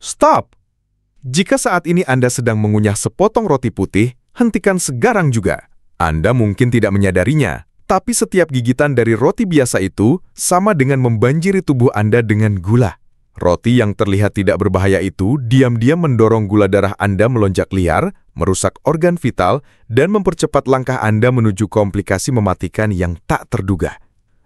Stop! Jika saat ini Anda sedang mengunyah sepotong roti putih, hentikan sekarang juga. Anda mungkin tidak menyadarinya, tapi setiap gigitan dari roti biasa itu sama dengan membanjiri tubuh Anda dengan gula. Roti yang terlihat tidak berbahaya itu diam-diam mendorong gula darah Anda melonjak liar, merusak organ vital, dan mempercepat langkah Anda menuju komplikasi mematikan yang tak terduga.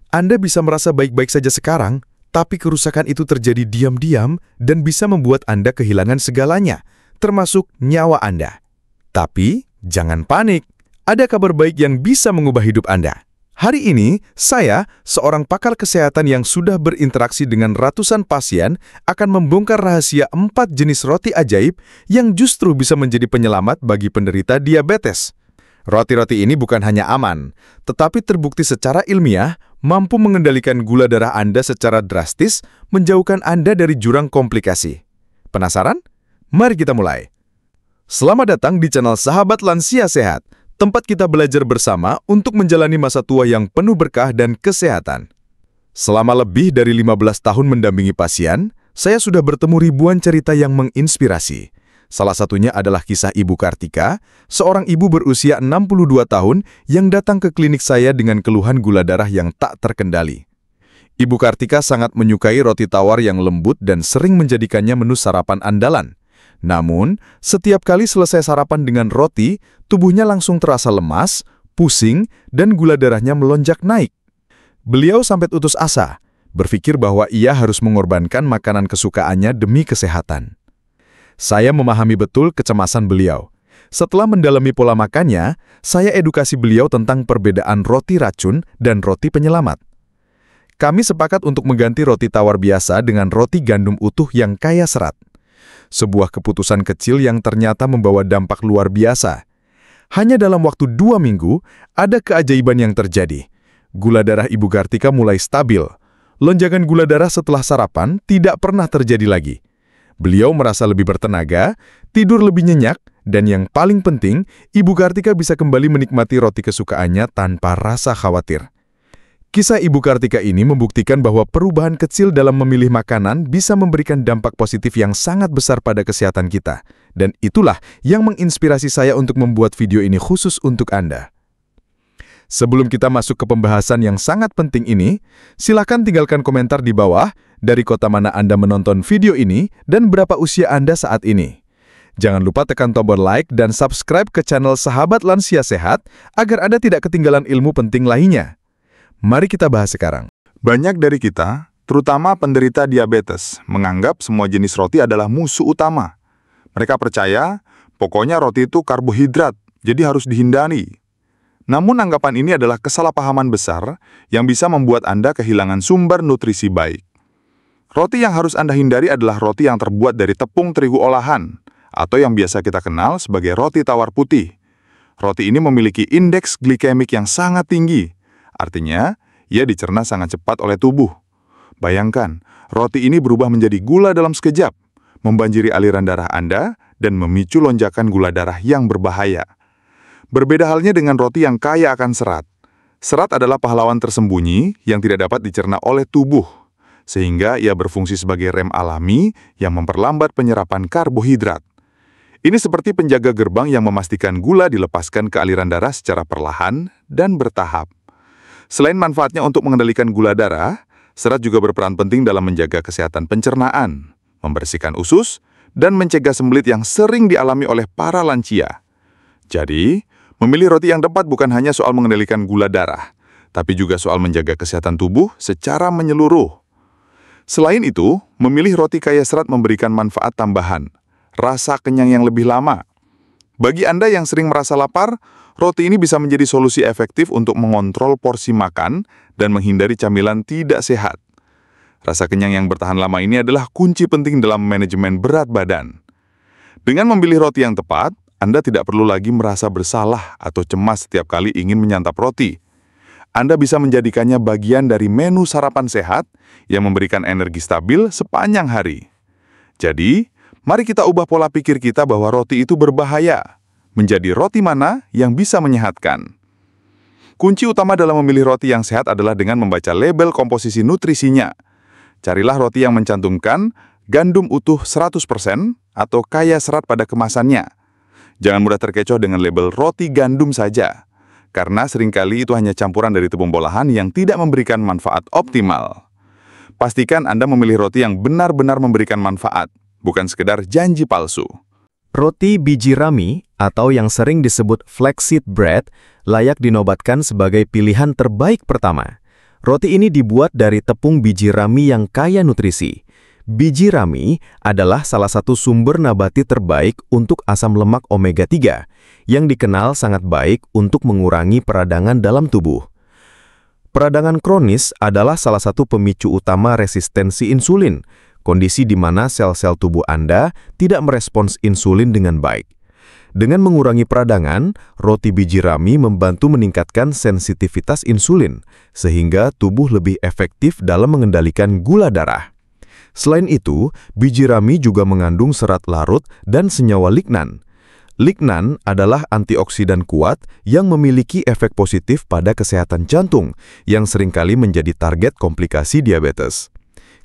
Anda bisa merasa baik-baik saja sekarang, tapi kerusakan itu terjadi diam-diam dan bisa membuat Anda kehilangan segalanya, termasuk nyawa Anda. Tapi, jangan panik. Ada kabar baik yang bisa mengubah hidup Anda. Hari ini, saya, seorang pakar kesehatan yang sudah berinteraksi dengan ratusan pasien, akan membongkar rahasia 4 jenis roti ajaib yang justru bisa menjadi penyelamat bagi penderita diabetes. Roti-roti ini bukan hanya aman, tetapi terbukti secara ilmiah mampu mengendalikan gula darah Anda secara drastis, menjauhkan Anda dari jurang komplikasi. Penasaran? Mari kita mulai. Selamat datang di channel Sahabat Lansia Sehat, tempat kita belajar bersama untuk menjalani masa tua yang penuh berkah dan kesehatan. Selama lebih dari 15 tahun mendampingi pasien, saya sudah bertemu ribuan cerita yang menginspirasi. Salah satunya adalah kisah Ibu Kartika, seorang ibu berusia 62 tahun yang datang ke klinik saya dengan keluhan gula darah yang tak terkendali. Ibu Kartika sangat menyukai roti tawar yang lembut dan sering menjadikannya menu sarapan andalan. Namun, setiap kali selesai sarapan dengan roti, tubuhnya langsung terasa lemas, pusing, dan gula darahnya melonjak naik. Beliau sampai putus asa, berpikir bahwa ia harus mengorbankan makanan kesukaannya demi kesehatan. Saya memahami betul kecemasan beliau. Setelah mendalami pola makannya, saya edukasi beliau tentang perbedaan roti racun dan roti penyelamat. Kami sepakat untuk mengganti roti tawar biasa dengan roti gandum utuh yang kaya serat. Sebuah keputusan kecil yang ternyata membawa dampak luar biasa. Hanya dalam waktu 2 minggu, ada keajaiban yang terjadi. Gula darah Ibu Kartika mulai stabil. Lonjakan gula darah setelah sarapan tidak pernah terjadi lagi. Beliau merasa lebih bertenaga, tidur lebih nyenyak, dan yang paling penting, Ibu Kartika bisa kembali menikmati roti kesukaannya tanpa rasa khawatir. Kisah Ibu Kartika ini membuktikan bahwa perubahan kecil dalam memilih makanan bisa memberikan dampak positif yang sangat besar pada kesehatan kita. Dan itulah yang menginspirasi saya untuk membuat video ini khusus untuk Anda. Sebelum kita masuk ke pembahasan yang sangat penting ini, silakan tinggalkan komentar di bawah dari kota mana Anda menonton video ini dan berapa usia Anda saat ini. Jangan lupa tekan tombol like dan subscribe ke channel Sahabat Lansia Sehat agar Anda tidak ketinggalan ilmu penting lainnya. Mari kita bahas sekarang. Banyak dari kita, terutama penderita diabetes, menganggap semua jenis roti adalah musuh utama. Mereka percaya, pokoknya roti itu karbohidrat, jadi harus dihindari. Namun anggapan ini adalah kesalahpahaman besar yang bisa membuat Anda kehilangan sumber nutrisi baik. Roti yang harus Anda hindari adalah roti yang terbuat dari tepung terigu olahan, atau yang biasa kita kenal sebagai roti tawar putih. Roti ini memiliki indeks glikemik yang sangat tinggi, artinya ia dicerna sangat cepat oleh tubuh. Bayangkan, roti ini berubah menjadi gula dalam sekejap, membanjiri aliran darah Anda dan memicu lonjakan gula darah yang berbahaya. Berbeda halnya dengan roti yang kaya akan serat. Serat adalah pahlawan tersembunyi yang tidak dapat dicerna oleh tubuh, sehingga ia berfungsi sebagai rem alami yang memperlambat penyerapan karbohidrat. Ini seperti penjaga gerbang yang memastikan gula dilepaskan ke aliran darah secara perlahan dan bertahap. Selain manfaatnya untuk mengendalikan gula darah, serat juga berperan penting dalam menjaga kesehatan pencernaan, membersihkan usus, dan mencegah sembelit yang sering dialami oleh para lansia. Jadi, memilih roti yang tepat bukan hanya soal mengendalikan gula darah, tapi juga soal menjaga kesehatan tubuh secara menyeluruh. Selain itu, memilih roti kaya serat memberikan manfaat tambahan, rasa kenyang yang lebih lama. Bagi Anda yang sering merasa lapar, roti ini bisa menjadi solusi efektif untuk mengontrol porsi makan dan menghindari camilan tidak sehat. Rasa kenyang yang bertahan lama ini adalah kunci penting dalam manajemen berat badan. Dengan memilih roti yang tepat, Anda tidak perlu lagi merasa bersalah atau cemas setiap kali ingin menyantap roti. Anda bisa menjadikannya bagian dari menu sarapan sehat yang memberikan energi stabil sepanjang hari. Jadi, mari kita ubah pola pikir kita bahwa roti itu berbahaya, menjadi roti mana yang bisa menyehatkan. Kunci utama dalam memilih roti yang sehat adalah dengan membaca label komposisi nutrisinya. Carilah roti yang mencantumkan gandum utuh 100% atau kaya serat pada kemasannya. Jangan mudah terkecoh dengan label roti gandum saja, karena seringkali itu hanya campuran dari tepung olahan yang tidak memberikan manfaat optimal. Pastikan Anda memilih roti yang benar-benar memberikan manfaat, bukan sekedar janji palsu. Roti biji rami atau yang sering disebut flaxseed bread layak dinobatkan sebagai pilihan terbaik pertama. Roti ini dibuat dari tepung biji rami yang kaya nutrisi. Biji rami adalah salah satu sumber nabati terbaik untuk asam lemak omega 3 yang dikenal sangat baik untuk mengurangi peradangan dalam tubuh. Peradangan kronis adalah salah satu pemicu utama resistensi insulin, kondisi di mana sel-sel tubuh Anda tidak merespons insulin dengan baik. Dengan mengurangi peradangan, roti biji rami membantu meningkatkan sensitivitas insulin, sehingga tubuh lebih efektif dalam mengendalikan gula darah. Selain itu, biji rami juga mengandung serat larut dan senyawa lignan. Lignan adalah antioksidan kuat yang memiliki efek positif pada kesehatan jantung, yang seringkali menjadi target komplikasi diabetes.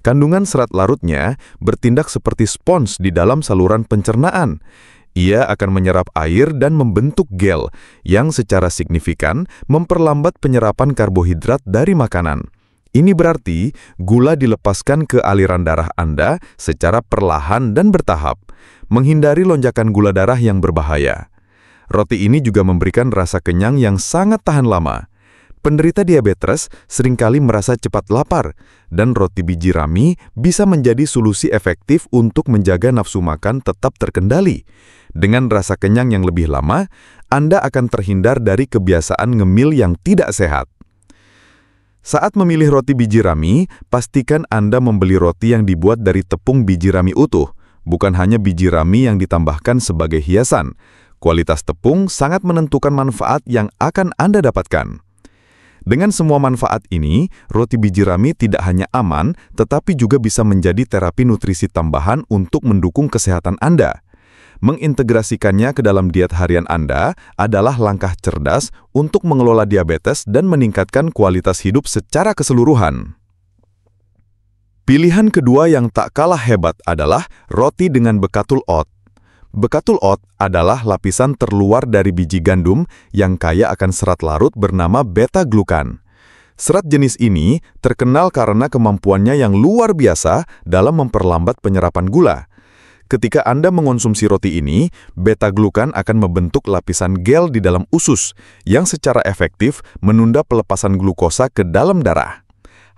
Kandungan serat larutnya bertindak seperti spons di dalam saluran pencernaan. Ia akan menyerap air dan membentuk gel yang secara signifikan memperlambat penyerapan karbohidrat dari makanan. Ini berarti gula dilepaskan ke aliran darah Anda secara perlahan dan bertahap, menghindari lonjakan gula darah yang berbahaya. Roti ini juga memberikan rasa kenyang yang sangat tahan lama. Penderita diabetes seringkali merasa cepat lapar, dan roti biji rami bisa menjadi solusi efektif untuk menjaga nafsu makan tetap terkendali. Dengan rasa kenyang yang lebih lama, Anda akan terhindar dari kebiasaan ngemil yang tidak sehat. Saat memilih roti biji rami, pastikan Anda membeli roti yang dibuat dari tepung biji rami utuh, bukan hanya biji rami yang ditambahkan sebagai hiasan. Kualitas tepung sangat menentukan manfaat yang akan Anda dapatkan. Dengan semua manfaat ini, roti biji rami tidak hanya aman, tetapi juga bisa menjadi terapi nutrisi tambahan untuk mendukung kesehatan Anda. Mengintegrasikannya ke dalam diet harian Anda adalah langkah cerdas untuk mengelola diabetes dan meningkatkan kualitas hidup secara keseluruhan. Pilihan kedua yang tak kalah hebat adalah roti dengan bekatul oat. Bekatul oat adalah lapisan terluar dari biji gandum yang kaya akan serat larut bernama beta-glukan. Serat jenis ini terkenal karena kemampuannya yang luar biasa dalam memperlambat penyerapan gula. Ketika Anda mengonsumsi roti ini, beta-glukan akan membentuk lapisan gel di dalam usus yang secara efektif menunda pelepasan glukosa ke dalam darah.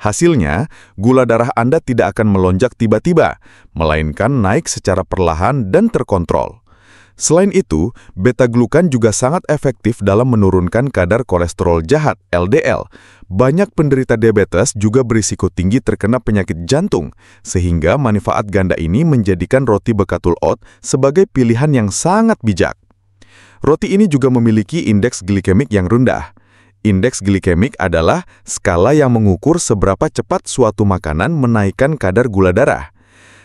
Hasilnya, gula darah Anda tidak akan melonjak tiba-tiba, melainkan naik secara perlahan dan terkontrol. Selain itu, beta-glukan juga sangat efektif dalam menurunkan kadar kolesterol jahat (LDL). Banyak penderita diabetes juga berisiko tinggi terkena penyakit jantung, sehingga manfaat ganda ini menjadikan roti bekatul oat sebagai pilihan yang sangat bijak. Roti ini juga memiliki indeks glikemik yang rendah. Indeks glikemik adalah skala yang mengukur seberapa cepat suatu makanan menaikkan kadar gula darah.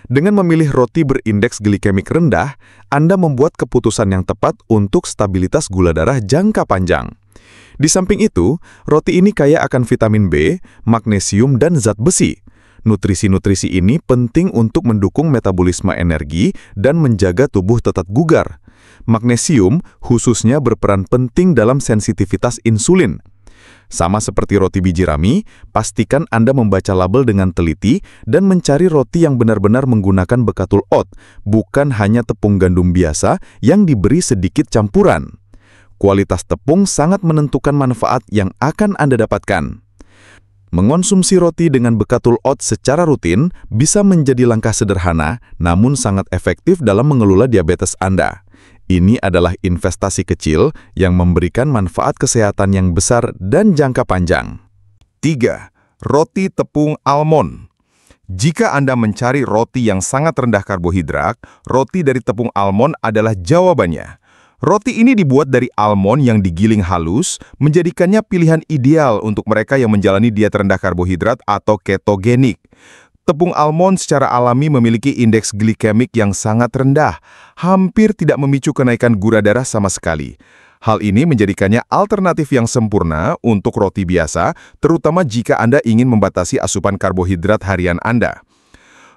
Dengan memilih roti berindeks glikemik rendah, Anda membuat keputusan yang tepat untuk stabilitas gula darah jangka panjang. Di samping itu, roti ini kaya akan vitamin B, magnesium, dan zat besi. Nutrisi-nutrisi ini penting untuk mendukung metabolisme energi dan menjaga tubuh tetap bugar. Magnesium khususnya berperan penting dalam sensitivitas insulin. Sama seperti roti biji rami, pastikan Anda membaca label dengan teliti dan mencari roti yang benar-benar menggunakan bekatul oat, bukan hanya tepung gandum biasa yang diberi sedikit campuran. Kualitas tepung sangat menentukan manfaat yang akan Anda dapatkan. Mengonsumsi roti dengan bekatul oat secara rutin bisa menjadi langkah sederhana, namun sangat efektif dalam mengelola diabetes Anda. Ini adalah investasi kecil yang memberikan manfaat kesehatan yang besar dan jangka panjang. 3. Roti tepung almond. Jika Anda mencari roti yang sangat rendah karbohidrat, roti dari tepung almond adalah jawabannya. Roti ini dibuat dari almond yang digiling halus, menjadikannya pilihan ideal untuk mereka yang menjalani diet rendah karbohidrat atau ketogenik. Tepung almond secara alami memiliki indeks glikemik yang sangat rendah, hampir tidak memicu kenaikan gula darah sama sekali. Hal ini menjadikannya alternatif yang sempurna untuk roti biasa, terutama jika Anda ingin membatasi asupan karbohidrat harian Anda.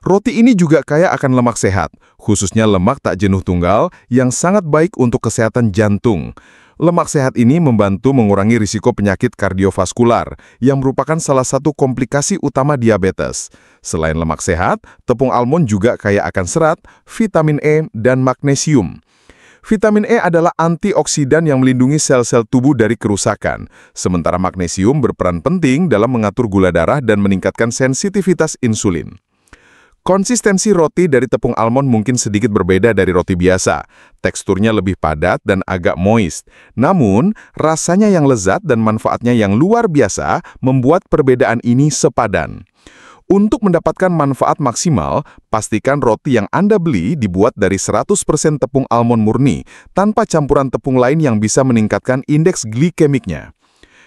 Roti ini juga kaya akan lemak sehat, khususnya lemak tak jenuh tunggal yang sangat baik untuk kesehatan jantung. Lemak sehat ini membantu mengurangi risiko penyakit kardiovaskular yang merupakan salah satu komplikasi utama diabetes. Selain lemak sehat, tepung almond juga kaya akan serat, vitamin E, dan magnesium. Vitamin E adalah antioksidan yang melindungi sel-sel tubuh dari kerusakan, sementara magnesium berperan penting dalam mengatur gula darah dan meningkatkan sensitivitas insulin. Konsistensi roti dari tepung almond mungkin sedikit berbeda dari roti biasa. Teksturnya lebih padat dan agak moist. Namun, rasanya yang lezat dan manfaatnya yang luar biasa membuat perbedaan ini sepadan. Untuk mendapatkan manfaat maksimal, pastikan roti yang Anda beli dibuat dari 100% tepung almond murni, tanpa campuran tepung lain yang bisa meningkatkan indeks glikemiknya.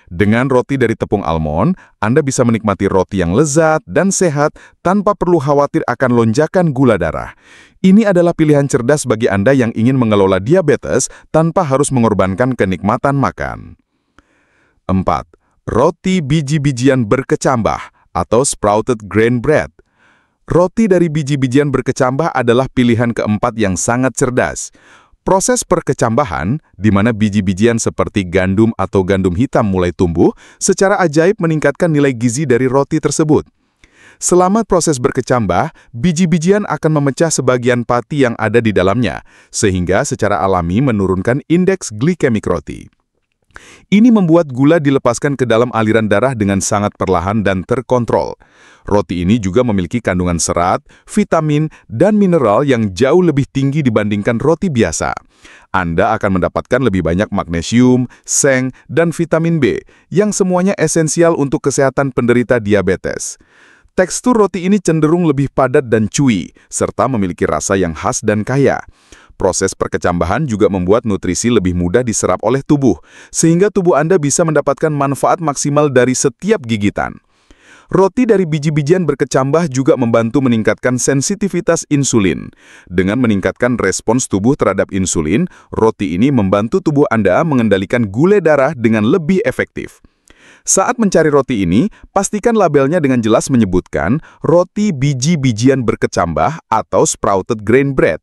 Dengan roti dari tepung almond, Anda bisa menikmati roti yang lezat dan sehat tanpa perlu khawatir akan lonjakan gula darah. Ini adalah pilihan cerdas bagi Anda yang ingin mengelola diabetes tanpa harus mengorbankan kenikmatan makan. 4. Roti biji-bijian berkecambah atau sprouted grain bread. Roti dari biji-bijian berkecambah adalah pilihan keempat yang sangat cerdas. Proses perkecambahan, di mana biji-bijian seperti gandum atau gandum hitam mulai tumbuh, secara ajaib meningkatkan nilai gizi dari roti tersebut. Selama proses berkecambah, biji-bijian akan memecah sebagian pati yang ada di dalamnya, sehingga secara alami menurunkan indeks glikemik roti. Ini membuat gula dilepaskan ke dalam aliran darah dengan sangat perlahan dan terkontrol. Roti ini juga memiliki kandungan serat, vitamin, dan mineral yang jauh lebih tinggi dibandingkan roti biasa. Anda akan mendapatkan lebih banyak magnesium, seng, dan vitamin B, yang semuanya esensial untuk kesehatan penderita diabetes. Tekstur roti ini cenderung lebih padat dan chewy, serta memiliki rasa yang khas dan kaya. Proses perkecambahan juga membuat nutrisi lebih mudah diserap oleh tubuh, sehingga tubuh Anda bisa mendapatkan manfaat maksimal dari setiap gigitan. Roti dari biji-bijian berkecambah juga membantu meningkatkan sensitivitas insulin. Dengan meningkatkan respons tubuh terhadap insulin, roti ini membantu tubuh Anda mengendalikan gula darah dengan lebih efektif. Saat mencari roti ini, pastikan labelnya dengan jelas menyebutkan roti biji-bijian berkecambah atau sprouted grain bread.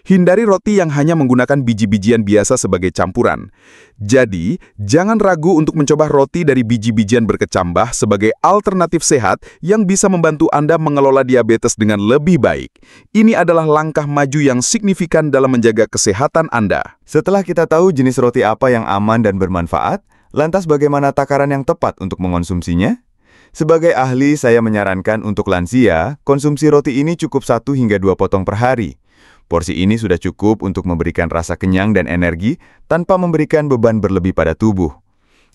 Hindari roti yang hanya menggunakan biji-bijian biasa sebagai campuran. Jadi, jangan ragu untuk mencoba roti dari biji-bijian berkecambah sebagai alternatif sehat yang bisa membantu Anda mengelola diabetes dengan lebih baik. Ini adalah langkah maju yang signifikan dalam menjaga kesehatan Anda. Setelah kita tahu jenis roti apa yang aman dan bermanfaat, lantas bagaimana takaran yang tepat untuk mengonsumsinya? Sebagai ahli, saya menyarankan untuk lansia, konsumsi roti ini cukup 1 hingga 2 potong per hari. Porsi ini sudah cukup untuk memberikan rasa kenyang dan energi tanpa memberikan beban berlebih pada tubuh.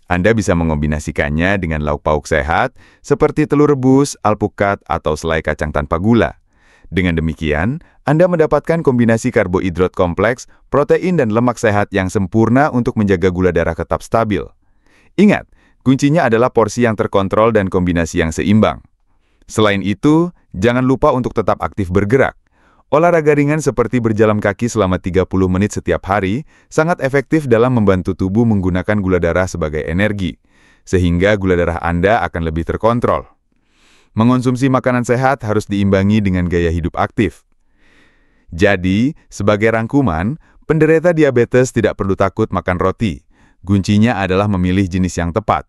Anda bisa mengombinasikannya dengan lauk pauk sehat seperti telur rebus, alpukat, atau selai kacang tanpa gula. Dengan demikian, Anda mendapatkan kombinasi karbohidrat kompleks, protein, dan lemak sehat yang sempurna untuk menjaga gula darah tetap stabil. Ingat, kuncinya adalah porsi yang terkontrol dan kombinasi yang seimbang. Selain itu, jangan lupa untuk tetap aktif bergerak. Olahraga ringan seperti berjalan kaki selama 30 menit setiap hari sangat efektif dalam membantu tubuh menggunakan gula darah sebagai energi, sehingga gula darah Anda akan lebih terkontrol. Mengonsumsi makanan sehat harus diimbangi dengan gaya hidup aktif. Jadi, sebagai rangkuman, penderita diabetes tidak perlu takut makan roti. Kuncinya adalah memilih jenis yang tepat.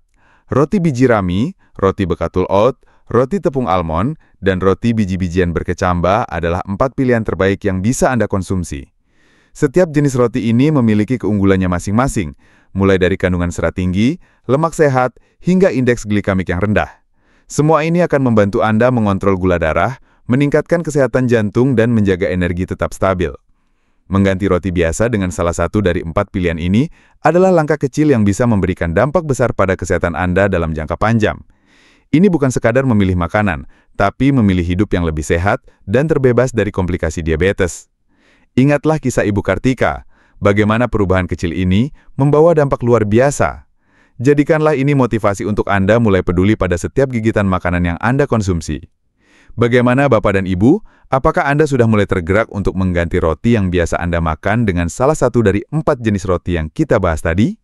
Roti biji rami, roti bekatul oat, roti tepung almond, dan roti biji-bijian berkecambah adalah 4 pilihan terbaik yang bisa Anda konsumsi. Setiap jenis roti ini memiliki keunggulannya masing-masing, mulai dari kandungan serat tinggi, lemak sehat, hingga indeks glikemik yang rendah. Semua ini akan membantu Anda mengontrol gula darah, meningkatkan kesehatan jantung, dan menjaga energi tetap stabil. Mengganti roti biasa dengan salah satu dari 4 pilihan ini adalah langkah kecil yang bisa memberikan dampak besar pada kesehatan Anda dalam jangka panjang. Ini bukan sekadar memilih makanan, tapi memilih hidup yang lebih sehat dan terbebas dari komplikasi diabetes. Ingatlah kisah Ibu Kartika, bagaimana perubahan kecil ini membawa dampak luar biasa. Jadikanlah ini motivasi untuk Anda mulai peduli pada setiap gigitan makanan yang Anda konsumsi. Bagaimana Bapak dan Ibu? Apakah Anda sudah mulai tergerak untuk mengganti roti yang biasa Anda makan dengan salah satu dari 4 jenis roti yang kita bahas tadi?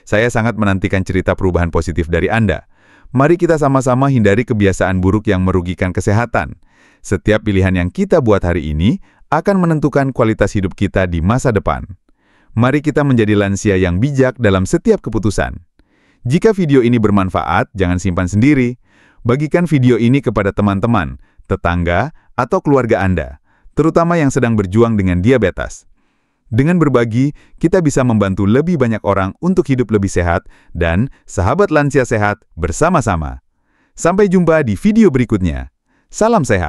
Saya sangat menantikan cerita perubahan positif dari Anda. Mari kita sama-sama hindari kebiasaan buruk yang merugikan kesehatan. Setiap pilihan yang kita buat hari ini akan menentukan kualitas hidup kita di masa depan. Mari kita menjadi lansia yang bijak dalam setiap keputusan. Jika video ini bermanfaat, jangan simpan sendiri. Bagikan video ini kepada teman-teman, tetangga, atau keluarga Anda, terutama yang sedang berjuang dengan diabetes. Dengan berbagi, kita bisa membantu lebih banyak orang untuk hidup lebih sehat dan sahabat lansia sehat bersama-sama. Sampai jumpa di video berikutnya. Salam sehat.